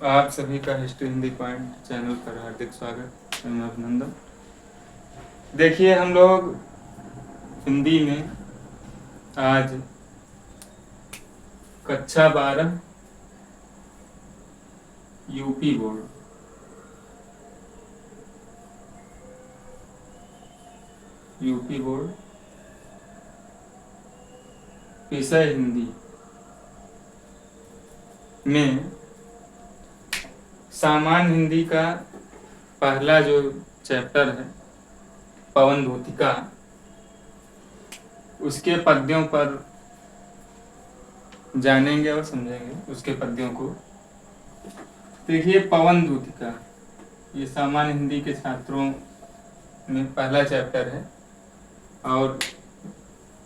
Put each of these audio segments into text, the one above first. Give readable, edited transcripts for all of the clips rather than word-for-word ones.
आप सभी का हिस्ट्री हिंदी पॉइंट चैनल पर हार्दिक स्वागत एवं अभिनंदन। देखिए, हम लोग हिंदी में आज कक्षा 12 यूपी बोर्ड विषय हिंदी में सामान्य हिंदी का पहला जो चैप्टर है पवन भूतिका, उसके पद्यों पर जानेंगे और समझेंगे उसके पद्यों को। देखिए, पवन भूतिका ये सामान्य हिंदी के छात्रों में पहला चैप्टर है और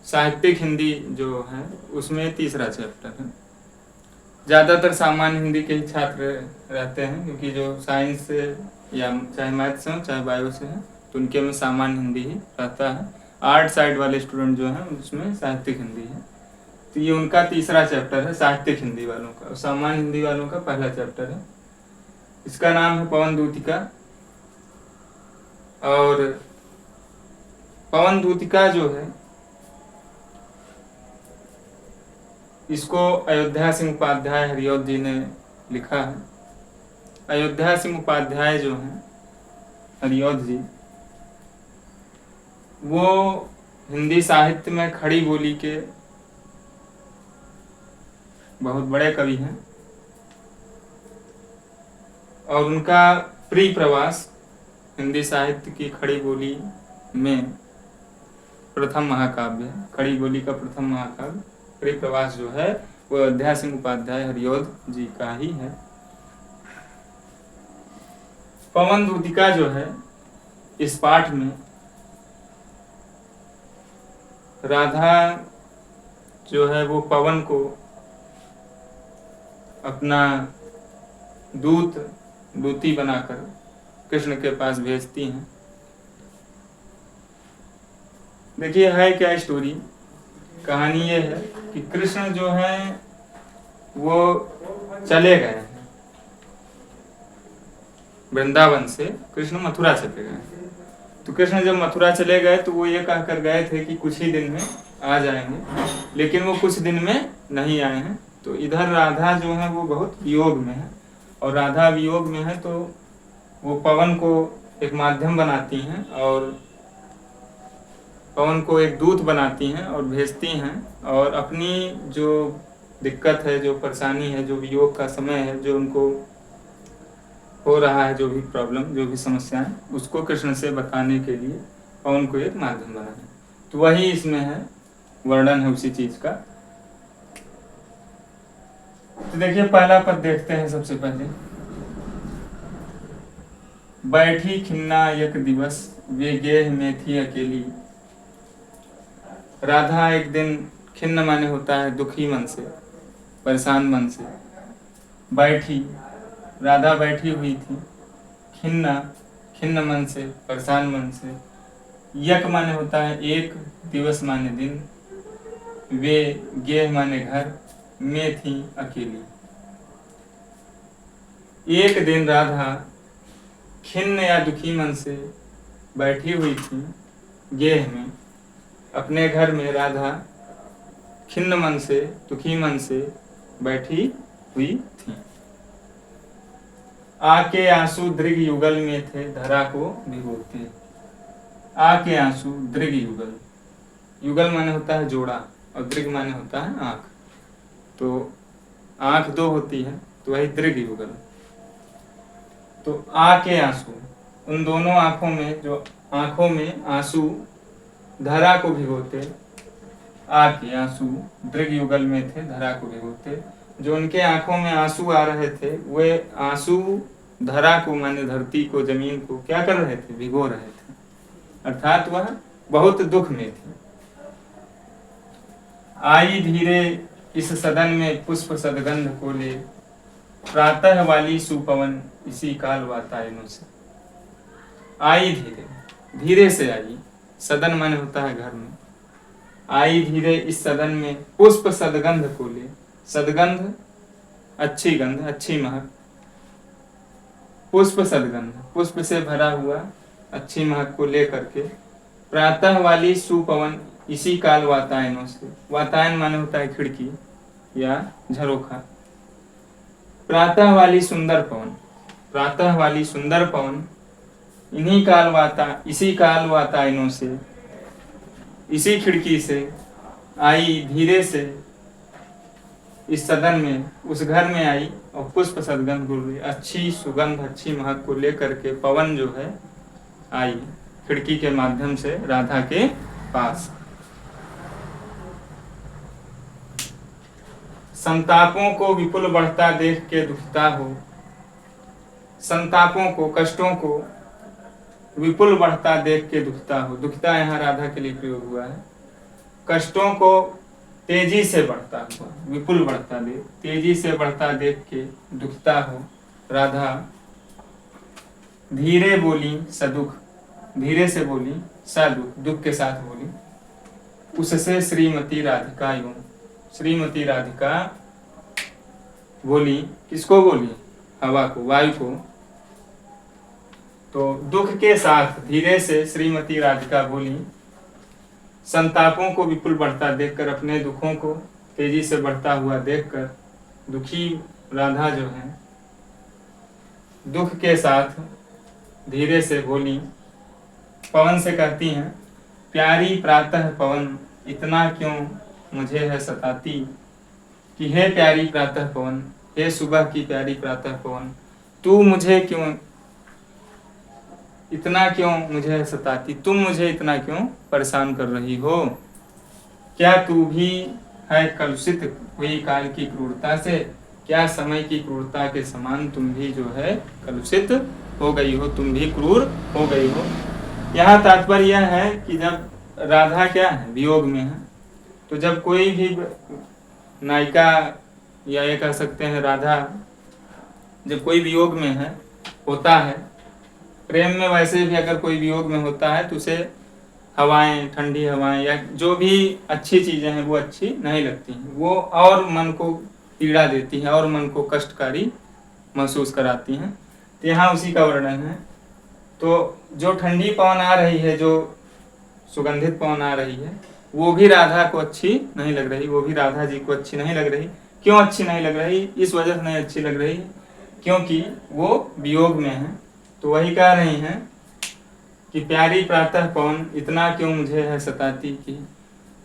साहित्यिक हिंदी जो है उसमें तीसरा चैप्टर है। ज़्यादातर सामान्य हिंदी के ही छात्र रहते हैं, क्योंकि जो साइंस से या चाहे मैथ से हो चाहे बायो से है तो उनके में सामान्य हिंदी ही रहता है। आर्ट साइड वाले स्टूडेंट जो हैं उसमें साहित्यिक हिंदी है। तो ये उनका तीसरा चैप्टर है साहित्यिक हिंदी वालों का, और सामान्य हिंदी वालों का पहला चैप्टर है। इसका नाम है पवन दूतिका। और पवन दूतिका जो है इसको अयोध्या सिंह उपाध्याय हरिऔध जी ने लिखा है। अयोध्या सिंह उपाध्याय जो हैं हरिऔध जी, वो हिंदी साहित्य में खड़ी बोली के बहुत बड़े कवि हैं और उनका प्री प्रवास हिंदी साहित्य की खड़ी बोली में प्रथम महाकाव्य है। खड़ी बोली का प्रथम महाकाव्य प्री प्रवास जो है वो अयोध्या सिंह उपाध्याय हरिऔध जी का ही है। पवन दूतिका जो है इस पाठ में राधा जो है वो पवन को अपना दूती बनाकर कृष्ण के पास भेजती हैं। देखिए, है क्या स्टोरी, कहानी ये है कि कृष्ण जो है वो चले गए हैं वृंदावन से, कृष्ण मथुरा चले गए। तो कृष्ण जब मथुरा चले गए तो वो ये कहकर गए थे कि कुछ ही दिन में आ जाएंगे, लेकिन वो कुछ दिन में नहीं आए हैं। तो इधर राधा जो है वो बहुत वियोग में है, और राधा वियोग में है तो वो पवन को एक माध्यम बनाती हैं और पवन को एक दूत बनाती हैं और भेजती हैं, और अपनी जो दिक्कत है, जो परेशानी है, जो वियोग का समय है, जो उनको हो रहा है, जो भी प्रॉब्लम, जो भी समस्या है, उसको कृष्ण से बताने के लिए पवन को एक माध्यम बनाना। तो वही इसमें है, वर्णन है उसी चीज का। तो देखिए, पहला पद देखते हैं सबसे पहले। बैठी खिन्ना एक दिवस वे गेह में थी अकेली। राधा एक दिन, खिन्न माने होता है दुखी मन से, परेशान मन से। बैठी, राधा बैठी हुई थी। खिन्न मन से, परेशान मन से। यक माने होता है एक, दिवस माने दिन, वे गेह माने घर, में थी अकेली। एक दिन राधा खिन्न या दुखी मन से बैठी हुई थी गेह में, अपने घर में राधा खिन्न मन से, दुखी मन से बैठी हुई थी। आके आंसू दृग युगल में थे धरा को भिगोते। आके आंसू दृग युगल, युगल माने होता है जोड़ा और दृग माने होता है आंख। तो आंख दो होती है तो वही दृग युगल। तो आके आंसू, उन दोनों आंखों में, जो आंखों में आंसू धरा को भिगोते। आके आंसू दृग युगल में थे धरा को भिगोते। जो उनके आंखों में आंसू आ रहे थे वे आंसू धरा को माने धरती को, जमीन को क्या कर रहे थे, भिगो रहे थे, अर्थात वह बहुत दुख में थे। आई धीरे इस सदन में पुष्प सदगंध को ले, प्रातः वाली सुपवन इसी काल वातायनों से। आई धीरे, धीरे से आई, सदन माने होता है घर में। आई धीरे इस सदन में पुष्प सदगंध को ले, सदगंध अच्छी गंध, अच्छी महक, पुष्प सदगंध, पुष्प से भरा हुआ अच्छी महक को ले करके, प्रातः वाली सुपवन, इसी काल वातायनों से, वातायन माने होता है खिड़की या झरोखा, प्रातः वाली सुंदर पवन, प्रातः वाली सुंदर पवन, इन्हीं काल वाता, इसी काल वातायनों से, इसी खिड़की से आई धीरे से इस सदन में, उस घर में आई और पुष्प सदगंध गुरु, अच्छी सुगंध, अच्छी महक को लेकर के पवन जो है आई खिड़की के माध्यम से राधा के पास। संतापों को विपुल बढ़ता देख के दुखता हो, संतापों को, कष्टों को विपुल बढ़ता देख के दुखता हो, दुखता यहाँ राधा के लिए प्रयोग हुआ है। कष्टों को तेजी से बढ़ता हुआ, विपुल बढ़ता देख, तेजी से बढ़ता देख के दुखता हो राधा, धीरे बोली सदुख, धीरे से बोली सदुख, दुख के साथ बोली, उससे श्रीमती राधिका यूं, श्रीमती राधिका बोली, किसको बोली? हवा को, वायु को। तो दुख के साथ धीरे से श्रीमती राधिका बोली, संतापों को विपुल बढ़ता देखकर, अपने दुखों को तेजी से बढ़ता हुआ देखकर दुखी राधा जो है दुख के साथ धीरे से बोली, पवन से कहती हैं, प्यारी प्रातः पवन इतना क्यों मुझे है सताती, कि हे प्यारी प्रातः पवन, हे सुबह की प्यारी प्रातः पवन, तू मुझे क्यों, इतना क्यों मुझे है सताती, तुम मुझे इतना क्यों परेशान कर रही हो, क्या तू भी है कलुषित हुई काल की क्रूरता से, क्या समय की क्रूरता के समान तुम भी जो है कलुषित हो गई हो, तुम भी क्रूर हो गई हो। यहाँ तात्पर्य यह है कि जब राधा क्या है, वियोग में है, तो जब कोई भी नायिका या ये कह सकते हैं राधा, जब कोई वियोग में है, होता है प्रेम में, वैसे भी अगर कोई वियोग में होता है तो उसे हवाएं, ठंडी हवाएं या जो भी अच्छी चीजें हैं वो अच्छी नहीं लगती हैं, वो और मन को पीड़ा देती हैं और मन को कष्टकारी महसूस कराती हैं। तो यहाँ उसी का वर्णन है। तो जो ठंडी पवन आ रही है, जो सुगंधित पवन आ रही है, वो भी राधा को अच्छी नहीं लग रही, वो भी राधा जी को अच्छी नहीं लग रही। क्यों अच्छी नहीं लग रही? इस वजह से नहीं अच्छी लग रही क्योंकि वो वियोग में है। तो वही कह रही हैं कि प्यारी प्रातः पवन इतना क्यों मुझे है सताती, की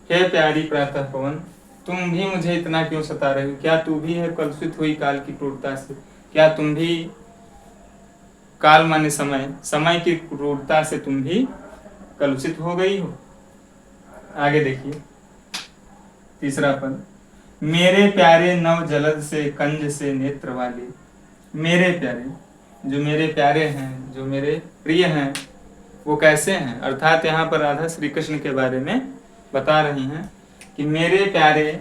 हे प्यारी प्रातः पवन तुम भी मुझे इतना क्यों सता रही हो, क्या तू भी है कलुषित हुई काल की क्रूरता से, क्या तुम भी, काल माने समय, समय की क्रूरता से तुम भी कलुषित हो गई हो। आगे देखिए तीसरा पद, मेरे प्यारे नव जलद से कंज से नेत्र वाले, मेरे प्यारे, जो मेरे प्यारे हैं, जो मेरे प्रिय हैं, वो कैसे हैं? अर्थात यहाँ पर राधा श्री कृष्ण के बारे में बता रही हैं कि मेरे प्यारे,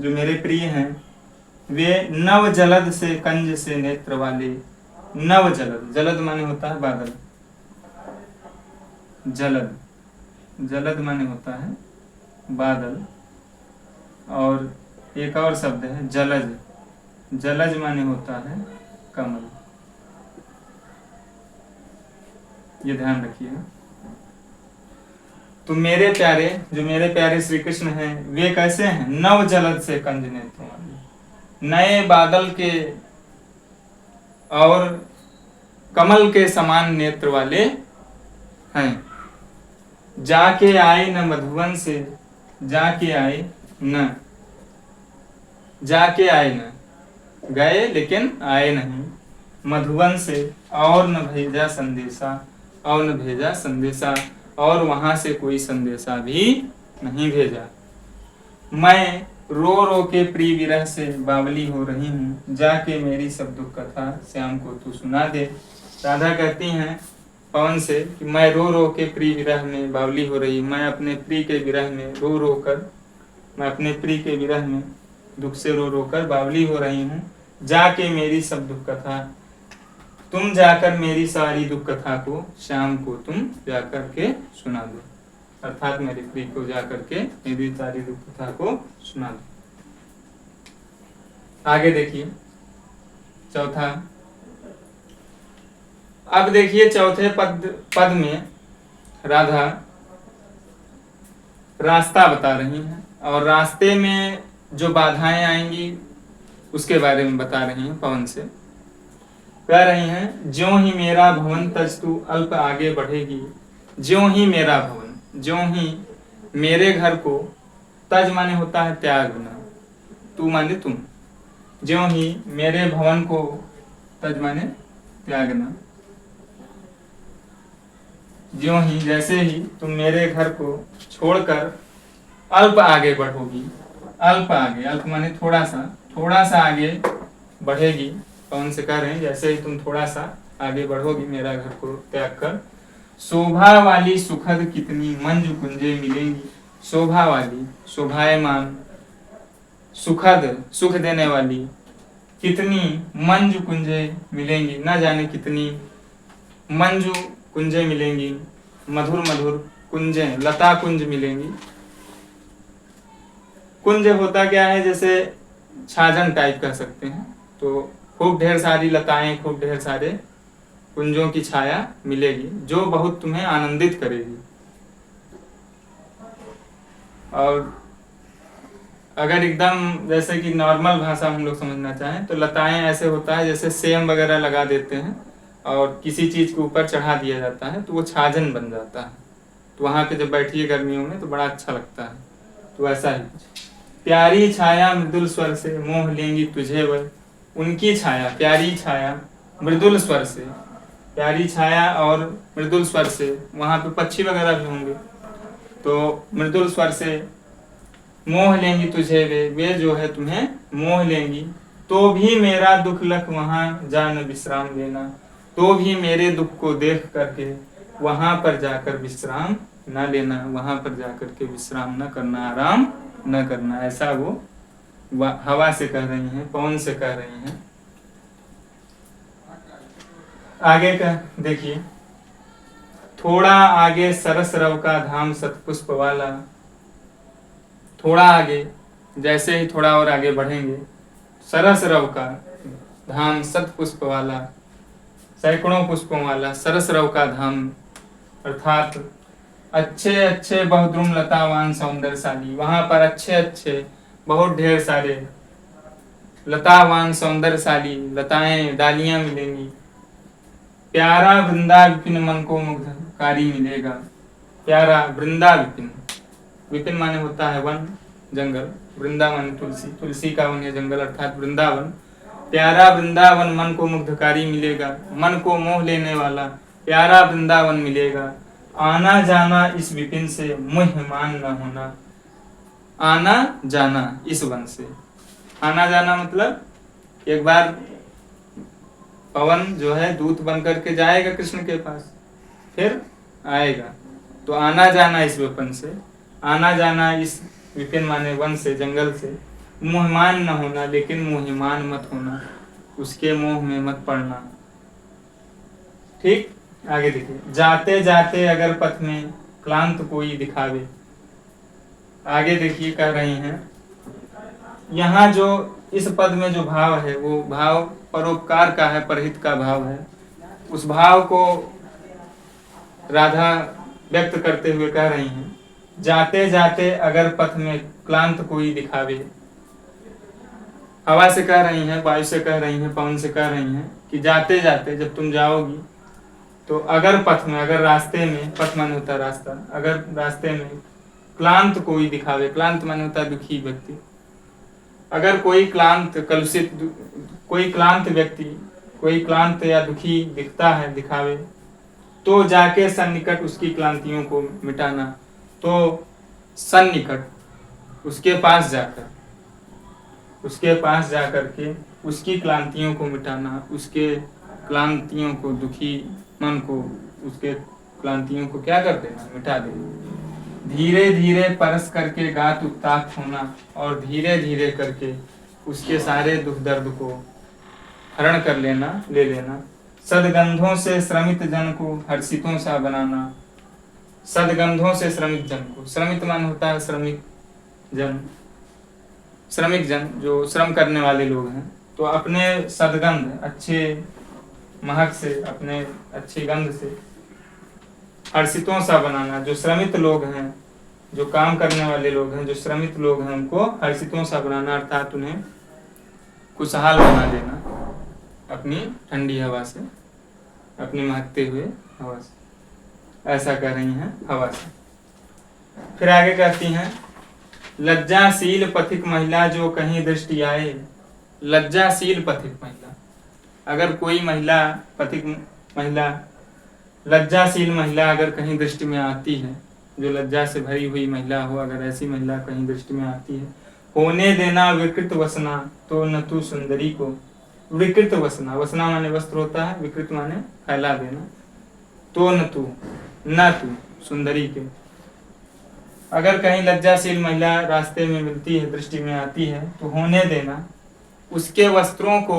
जो मेरे प्रिय हैं, वे नव जलद से कंज से नेत्र वाले। नव जलद, जलद माने होता है बादल, जलद, जलद माने होता है बादल, और एक और शब्द है जलज, जलज माने होता है कमल। ये ध्यान रखिए। तो मेरे प्यारे, जो मेरे प्यारे श्री कृष्ण हैं, वे कैसे हैं? नव जलद से कंज नेत्र वाले, नए बादल के और कमल के समान नेत्र वाले हैं। जाके आए न मधुवन से, जाके आए न, जाके आए न, गए लेकिन आए नहीं, मधुवन से, और न भेजा संदेशा, और न भेजा संदेशा, और वहां से कोई संदेशा भी नहीं भेजा। मैं रो रो के प्रिय विरह से बावली हो रही हूँ, जाके मेरी सब दुख कथा श्याम को तू सुना दे। राधा कहती हैं पवन से कि मैं रो रो के प्रिय विरह में बावली हो रही, मैं अपने प्रिय के विरह में रो रो कर, मैं अपने प्रिय के विरह में दुख से रो रो कर बावली हो रही हूँ। जाके मेरी सब दुख कथा, तुम जाकर मेरी सारी दुख कथा को श्याम को तुम जाकर के सुना दो, अर्थात मेरे प्रिय को जाकर के मेरी सारी दुख कथा को सुना दो। आगे देखिए चौथा, अब देखिए चौथे पद में राधा रास्ता बता रही हैं और रास्ते में जो बाधाएं आएंगी उसके बारे में बता रही हैं पवन से। कह रही हैं ज्यों ही मेरा भवन तज तू अल्प आगे बढ़ेगी, ज्यों ही मेरा भवन, ज्यों ही मेरे घर को, तज माने होता है त्यागना, तू माने तुम, ज्यों ही मेरे भवन को, तज माने त्यागना, ज्यों ही जैसे ही तुम मेरे घर को छोड़कर अल्प आगे बढ़ोगी, अल्प आगे, अल्प माने थोड़ा सा आगे बढ़ेगी। कौन से कह रहे हैं जैसे ही तुम थोड़ा सा आगे बढ़ोगी मेरा घर को त्याग कर, शोभा वाली सुखद कितनी मंजू कुंजे मिलेंगी, शोभा वाली, शोभायमान, सुखद, सुख देने वाली, कितनी मंजू कुंजे मिलेंगी, न जाने कितनी मंजू कुंजे मिलेंगी, मधुर मधुर कुंजे, लता कुंज मिलेंगी। कुंज होता क्या है, जैसे छाजन टाइप कह सकते हैं। तो खूब ढेर सारी लताएं, खूब ढेर सारे कुंजों की छाया मिलेगी जो बहुत तुम्हें आनंदित करेगी। और अगर एकदम जैसे कि नॉर्मल भाषा हम लोग समझना चाहें तो लताएं ऐसे होता है जैसे सेम वगैरह लगा देते हैं और किसी चीज के ऊपर चढ़ा दिया जाता है तो वो छाजन बन जाता है। तो वहां पे जब बैठिए गर्मियों में तो बड़ा अच्छा लगता है। तो ऐसा ही कुछ, प्यारी छाया मृदुल स्वर से मोह लेंगी तुझे वह, उनकी छाया, प्यारी छाया मृदुल स्वर से, प्यारी छाया और मृदुल स्वर से, वहां पे पक्षी वगैरह भी होंगे, तो मृदुल स्वर से मोह लेंगी तुझे वे जो है तुम्हें मोह लेंगी, तो भी मेरा दुख लख वहां जा न विश्राम लेना, तो भी मेरे दुख को देख करके वहां पर जाकर विश्राम न लेना, वहां पर जाकर के विश्राम न करना, आराम न करना। ऐसा वो हवा से कह रही हैं, पवन से कह रही हैं। आगे का देखिए, थोड़ा आगे सरस रव का धाम सतपुष्प वाला, थोड़ा आगे, जैसे ही थोड़ा और आगे बढ़ेंगे, सरस रव का धाम सतपुष्प वाला, सैकड़ों पुष्पों वाला, सरस रव का धाम अर्थात अच्छे अच्छे बहुद्रुम लतावान सौंदर्यशाली, वहां पर अच्छे अच्छे बहुत ढेर सारे लतावान सौंदर्यशाली लताएं, डालियां मिलेंगी। प्यारा वृंदा विपिन मन को मुग्धकारी मिलेगा, प्यारा वृंदा विपिन, विपिन माने होता है वन, जंगल, वृंदा माने तुलसी, तुलसी का वन है जंगल अर्थात वृंदावन। प्यारा वृंदावन मन को मुग्धकारी मिलेगा, मन को मोह लेने वाला प्यारा वृंदावन मिलेगा। आना जाना इस विपिन से मुह्यमान न होना, आना जाना इस वन से, आना जाना मतलब एक बार पवन जो है दूत बन करके जाएगा कृष्ण के पास, फिर आएगा। तो आना जाना इस विपिन से, आना जाना इस विपिन माने वन से, जंगल से। मोहमान न होना, लेकिन मोहमान मत होना, उसके मोह में मत पड़ना। ठीक, आगे देखिए, जाते जाते अगर पथ में क्लांत कोई दिखावे, आगे देखिए कह रही हैं यहाँ जो इस पद में जो भाव है वो भाव परोपकार का है, परहित का भाव है। उस भाव को राधा व्यक्त करते हुए कह रही हैं, जाते जाते अगर पथ में क्लांत कोई दिखावे। हवा से कह रही हैं, वायु से कह रही हैं, पवन से कह रही हैं कि जाते जाते जब तुम जाओगी तो अगर पथ में, अगर रास्ते में, पथ माने होता है रास्ता, अगर रास्ते में क्लांत कोई दिखावे, क्लांत माने होता है दुखी व्यक्ति, अगर कोई क्लांत कलुषित, कोई क्लांत व्यक्ति, कोई क्लांत या दुखी दिखता है, दिखावे, तो जाके सन्निकट उसकी क्लांतियों को मिटाना। तो सन्निकट उसके पास जाकर, उसके पास जाकर के उसकी क्लांतियों को मिटाना, उसके क्लांतियों को, दुखी मन को, उसके क्लांतियों को क्या कर देना, मिटा देना। धीरे धीरे परस करके गात उत्ताप होना, और धीरे धीरे करके उसके सारे दुख दर्द को हरण कर लेना, ले लेना। सदगंधों से श्रमित जन को हर्षितों सा बनाना, सदगंधों से श्रमित जन को, श्रमित मान होता है श्रमिक जन, श्रमिक जन जो श्रम करने वाले लोग हैं, तो अपने सदगंध, अच्छे महक से, अपने अच्छी गंध से हर्षितों सा बनाना। जो श्रमित लोग हैं, जो काम करने वाले लोग हैं, जो श्रमित लोग हैं, उनको हर्षितों सा बनाना, अर्थात उन्हें खुशहाल बना देना अपनी ठंडी हवा से, अपनी महकते हुए हवा से। ऐसा कर रही हैं हवा से। फिर आगे कहती हैं, लज्जाशील पथिक महिला जो कहीं दृष्टि आए। लज्जाशील पथिक महिला, अगर कोई महिला, पथिक महिला, लज्जाशील महिला अगर कहीं दृष्टि में आती है, जो लज्जा से भरी हुई महिला हो, अगर ऐसी महिला कहीं दृष्टि में आती है, होने देना विकृत वसना तो न तू सुंदरी को। विकृत वसना, वसना माने वस्त्र होता है, विकृत माने फैला देना। तो न तू, न तू सुंदरी के, अगर कहीं लज्जाशील महिला रास्ते में मिलती है, दृष्टि में आती है, तो होने देना, उसके वस्त्रों को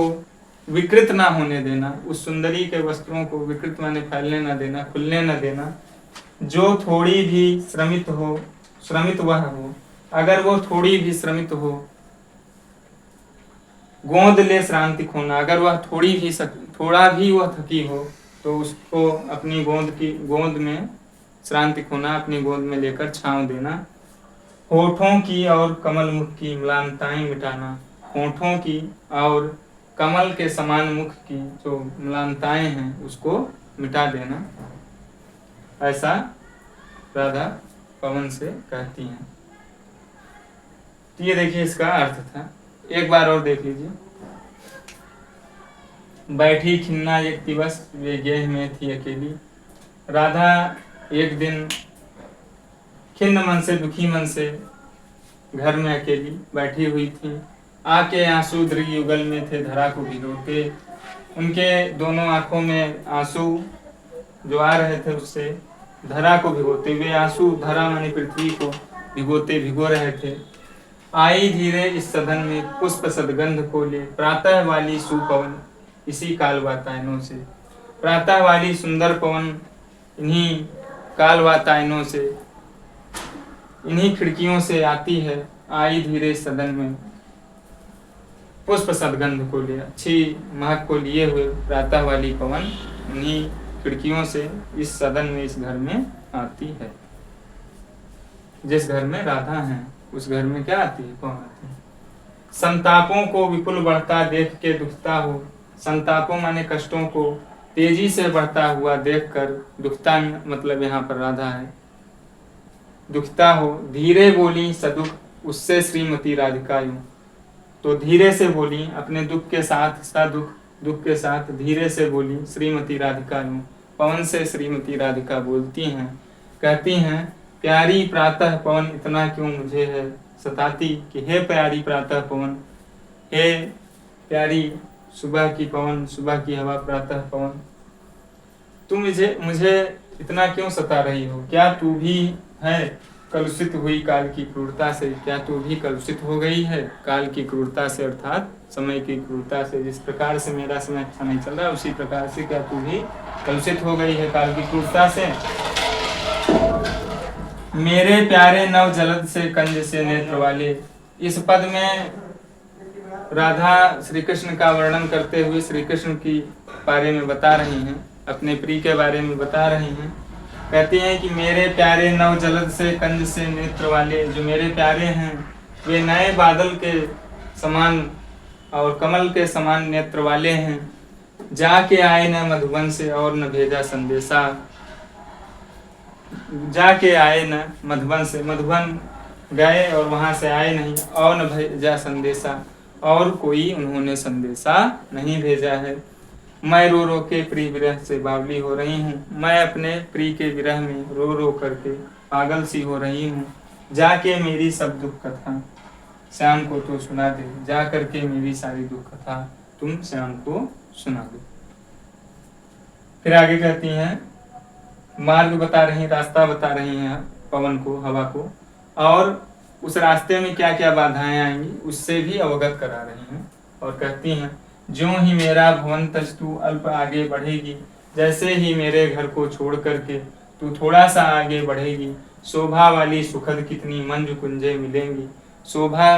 विकृत ना होने देना, उस सुंदरी के वस्त्रों को विकृत माने फैलने ना देना, खुलने ना देना। जो थोड़ी भी श्रमित हो, श्रमित वह हो, अगर वो थोड़ी भी श्रमित हो, गोंद ले श्रांति खोना, अगर वह थोड़ा भी वह थकी हो, तो उसको अपनी गोंद में श्रांति खोना, अपनी गोंद में लेकर छांव देना। होठों की और कमल मुख की म्लानताएं मिटाना, होठों की और कमल के समान मुख की जो म्लानताएं हैं उसको मिटा देना। ऐसा राधा पवन से कहती हैं। तो ये देखिए इसका अर्थ था। एक बार और देख लीजिए। बैठी खिन्ना एक दिवस वे गेह में थी अकेली। राधा एक दिन खिन्न मन से, दुखी मन से घर में अकेली बैठी हुई थी। आके आंसू दृग युगल में थे धरा को भिगोते। उनके दोनों आंखों में आंसू जो आ रहे थे उससे धरा को भिगोते, वे आंसू धरा माने पृथ्वी को भिगो रहे थे। आई धीरे इस सदन में पुष्प सदगंध को ले, प्रातः वाली सुपवन इसी काल वातायनों से। प्रातः वाली सुंदर पवन इन्हीं काल वातायनों से, इन्हीं खिड़कियों से आती है। आई धीरे सदन में पुष्प सदगंध को ले, अच्छी महक को लिए हुए प्रातः वाली पवन इन्हीं खिड़कियों से इस सदन में, इस घर में आती है। जिस घर में राधा है उस घर में क्या आती है, कौन आती है? संतापों को विपुल बढ़ता देख के दुखता हो। संतापों माने कष्टों को तेजी से बढ़ता हुआ देखकर दुखता, मतलब यहाँ पर राधा है, दुखता हो। धीरे बोली सदुख उससे श्रीमती राधिका यूं, तो धीरे से बोली अपने दुख के साथ, दुख के साथ धीरे से बोली श्रीमती राधिका यूं। पवन से श्रीमती राधिका बोलती हैं, कहती हैं, प्यारी प्रातः पवन इतना क्यों मुझे है सताती, कि हे प्यारी प्रातः पवन, हे प्यारी सुबह की पवन, सुबह की हवा, प्रातः पवन, तुम मुझे इतना क्यों सता रही हो? क्या तू भी है कलुषित हुई काल की क्रूरता से? क्या तू भी कलुषित हो गई है काल की क्रूरता से, अर्थात समय की क्रूरता से? जिस प्रकार से मेरा समय अच्छा नहीं चल रहा है उसी प्रकार से क्या तू भी कलुषित हो गई है काल की क्रूरता से? मेरे प्यारे नव जलद से कंज से नेत्र वाले। इस पद में राधा श्री कृष्ण का वर्णन करते हुए श्री कृष्ण की बारे में बता रही हैं, अपने प्रिय के बारे में बता रही हैं। कहती हैं कि मेरे प्यारे नव जलद से कंज से नेत्र वाले, जो मेरे प्यारे हैं वे नए बादल के समान और कमल के समान नेत्र वाले हैं। जाके आए न मधुबन से और न भेजा संदेशा। जाके आए न मधुबन से, मधुबन गए और वहां से आए नहीं, और न भेजा संदेशा, और कोई उन्होंने संदेशा नहीं भेजा है। मैं रो रो के प्रिय विरह से बावली हो रही हूँ। मैं अपने प्रिय के विरह में रो रो करके पागल सी हो रही हूँ। जाके मेरी सब दुख कथा श्याम को तो सुना दे। जा करके मेरी सारी दुख कथा तुम श्याम को सुना दो। फिर आगे कहती हैं, मार्ग बता रही, रास्ता बता रही हैं पवन को, हवा को, और उस रास्ते में क्या क्या बाधाएं आएंगी उससे भी अवगत करा रही हैं। और कहती हैं, ज्यों ही मेरा भवन तज तू अल्प आगे बढ़ेगी, जैसे ही मेरे घर को छोड़ करके तू थोड़ा सा आगे बढ़ेगी, शोभा वाली सुखद कितनी मंजु कुंजे मिलेंगी। शोभा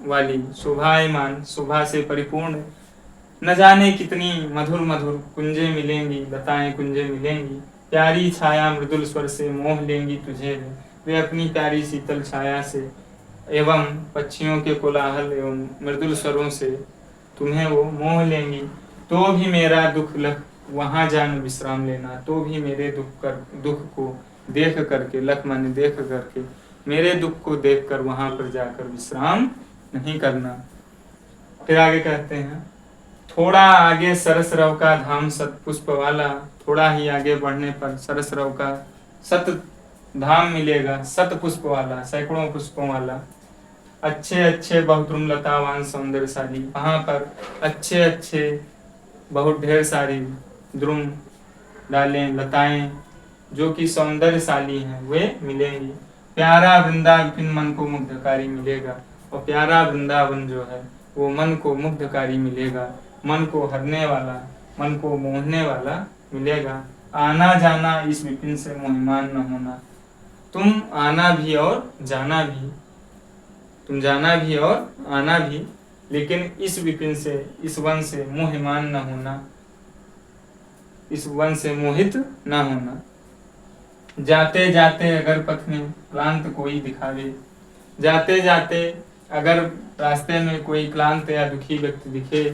वाली, शोभायमान, शोभा से परिपूर्ण न जाने कितनी मधुर मधुर कुंजे मिलेंगी, लताएं कुंजे मिलेंगी, प्यारी छाया मृदुल स्वर से मोह लेंगी तुझे वे अपनी प्यारी शीतल छाया से एवं पक्षियों के कोलाहल एवं मृदुल स्वरों से तुम्हें वो मोह लेंगी। तो भी मेरा दुख लख वहाँ जान विश्राम लेना, तो भी मेरे दुख को देख करके, लख माने देख करके, मेरे दुख को देख कर वहाँ पर जाकर विश्राम नहीं करना। फिर आगे कहते हैं, थोड़ा आगे सरसरव का धाम सतपुष्प वाला, थोड़ा ही आगे बढ़ने पर सरसरव का सत धाम मिलेगा, सतपुष्प वाला, सैकड़ों पुष्पों वाला, अच्छे अच्छे बहुद्रुम लतावान सौंदर्यशाली, वहाँ पर अच्छे अच्छे बहुत ढेर सारी द्रुम डालें, लताएं जो कि सौंदर्यशाली हैं वे मिलेंगी। प्यारा वृंदावन मन को मुग्धकारी मिलेगा, और प्यारा वृंदावन जो है वो मन को मुग्धकारी मिलेगा, मन को हरने वाला, मन को मोहने वाला मिलेगा। आना जाना इस विपिन से मोहिमान न होना, तुम आना भी और जाना भी, तुम जाना भी और आना भी, लेकिन इस विपिन से, इस वन से मोहिमान न होना, इस वन से मोहित न होना। जाते जाते अगर पथ में क्लांत कोई दिखावे, जाते जाते अगर रास्ते में कोई क्लांत या दुखी व्यक्ति दिखे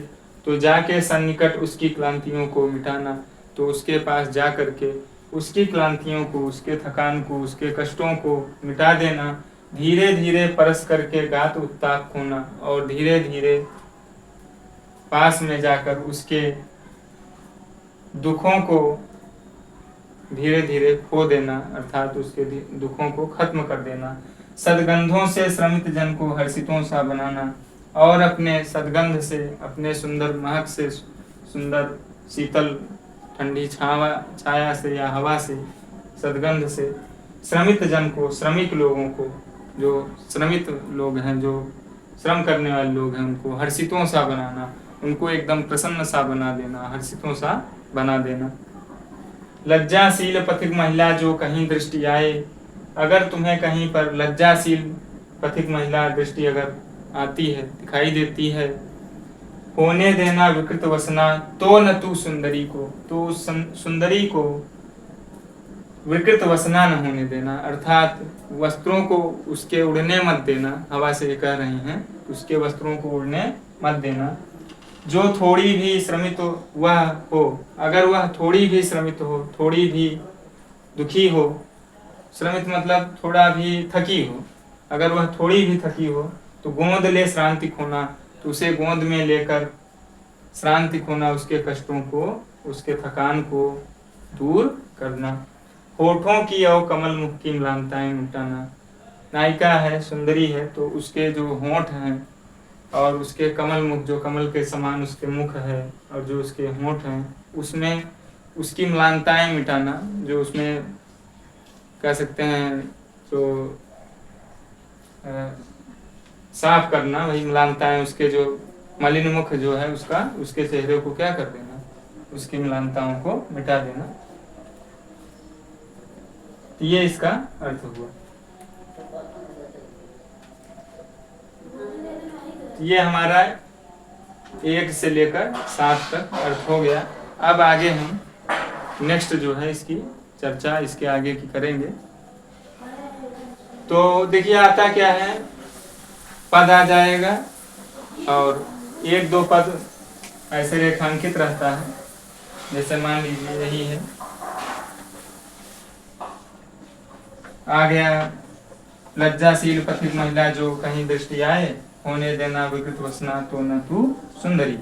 तो जाके सन्निकट उसकी क्लांतियों को मिटाना, तो उसके पास जा करके उसकी क्लांतियों को, उसके थकान को, उसके कष्टों को मिटा देना। धीरे धीरे परस करके गात उत्ताप होना, और धीरे धीरे पास में जाकर उसके दुखों को धीरे धीरे खो देना, अर्थात उसके दुखों को खत्म कर देना। सदगंधों से श्रमित जन को हर्षितों सा बनाना, और अपने सदगंध से, अपने सुंदर महक से, सुंदर शीतल ठंडी छाया से या हवा से, सदगंध से श्रमित जन को, श्रमिक लोगों को, जो श्रमित लोग हैं, जो श्रम करने वाले लोग हैं, उनको हर्षितों सा बनाना, उनको एकदम प्रसन्न सा बना देना, हर्षितों सा बना देना। लज्जाशील पथिक महिला जो कहीं दृष्टि आए, अगर तुम्हें कहीं पर लज्जाशील पथिक महिला दृष्टि अगर आती है, दिखाई देती है, होने देना विकृत वसना, तो न तू सुंदरी को, तो सुंदरी को विकृत वसना न होने देना, अर्थात वस्त्रों को उसके उड़ने मत देना। हवा से कह रही हैं, उसके वस्त्रों को उड़ने मत देना। जो थोड़ी भी श्रमित वह हो, अगर वह थोड़ी भी श्रमित हो, थोड़ी भी दुखी हो, श्रमित मतलब थोड़ा भी थकी हो, अगर वह थोड़ी भी थकी हो तो गोंद ले श्रांति खोना, तो उसे गोंद में लेकर श्रांति खोना, उसके कष्टों को, उसके थकान को दूर करना। होठों की और कमल मुख की म्लानताएं मिटाना, नायिका है, सुंदरी है, तो उसके जो होंठ हैं और उसके कमल मुख, जो कमल के समान उसके मुख है और जो उसके होंठ हैं, उसमें उसकी म्लानताएं मिटाना, जो उसमें कह सकते हैं तो साफ करना, वही म्लानताएं, उसके जो मलिन मुख जो है उसका, उसके चेहरे को क्या कर देना, उसकी म्लानताओं को मिटा देना। ये इसका अर्थ हुआ। ये हमारा 1 से लेकर 7 तक अर्थ हो गया। अब आगे हम नेक्स्ट जो है इसकी चर्चा इसके आगे की करेंगे। तो देखिए आता क्या है, पद आ जाएगा और 1-2 पद ऐसे रेखांकित रहता है, जैसे मान लीजिए यही है, आ गया लज्जाशील पथिक महिला जो कहीं दृष्टि आए, होने देना विकृत वसना, तो न तू सुंदरी।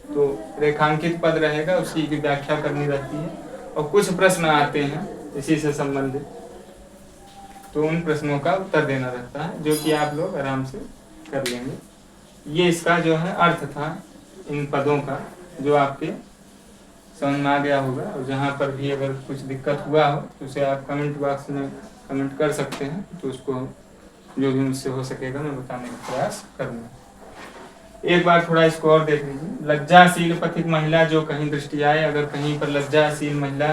तो रेखांकित पद रहेगा, उसी की व्याख्या करनी रहती है, और कुछ प्रश्न आते हैं इसी से संबंधित, तो उन प्रश्नों का उत्तर देना रहता है, जो कि आप लोग आराम से कर लेंगे। ये इसका जो है अर्थ था इन पदों का, जो आपके समझ में आ गया होगा। और जहाँ पर भी अगर कुछ दिक्कत हुआ हो तो उसे आप कमेंट बॉक्स में कमेंट कर सकते हैं, तो उसको जो भी मुझसे हो सकेगा मैं बताने का प्रयास करूँगा। एक बार थोड़ा इसको और देख लीजिए। लज्जाशील पथिक महिला जो कहीं दृष्टि आए, अगर कहीं पर लज्जाशील महिला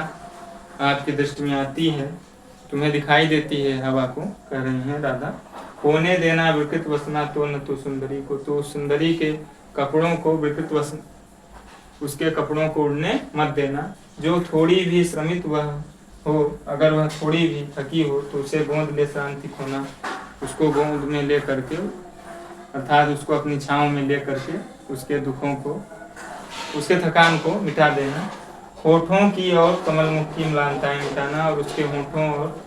आपकी दृष्टि में आती है, तुम्हें दिखाई देती है, हवा को कह रही हैं राधा, होने देना विकृत वसना, तो न तो सुंदरी को, तो सुंदरी के कपड़ों को विकृत उसके कपड़ों को उड़ने मत देना। जो थोड़ी भी श्रमित वह हो, अगर वह थोड़ी भी थकी हो तो उसे गोंद ले शांति खोना। उसको गोंद में ले करके, अर्थात उसको अपनी छाँव में ले करके उसके दुखों को, उसके थकान को मिटा देना। होठों की और कमल मुख की म्लानताएं मिटाना, और उसके होठों और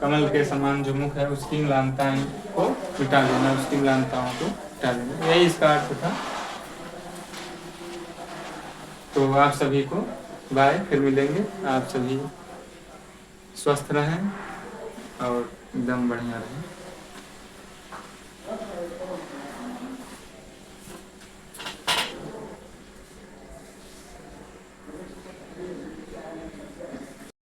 कमल के समान जो मुख है उसकी म्लानताएं को मिटा देना, उसकी म्लानताओं को मिटा देना। यही इसका अर्थ था। तो आप सभी को बाय, फिर मिलेंगे। आप सभी स्वस्थ रहें और एकदम बढ़िया रहें।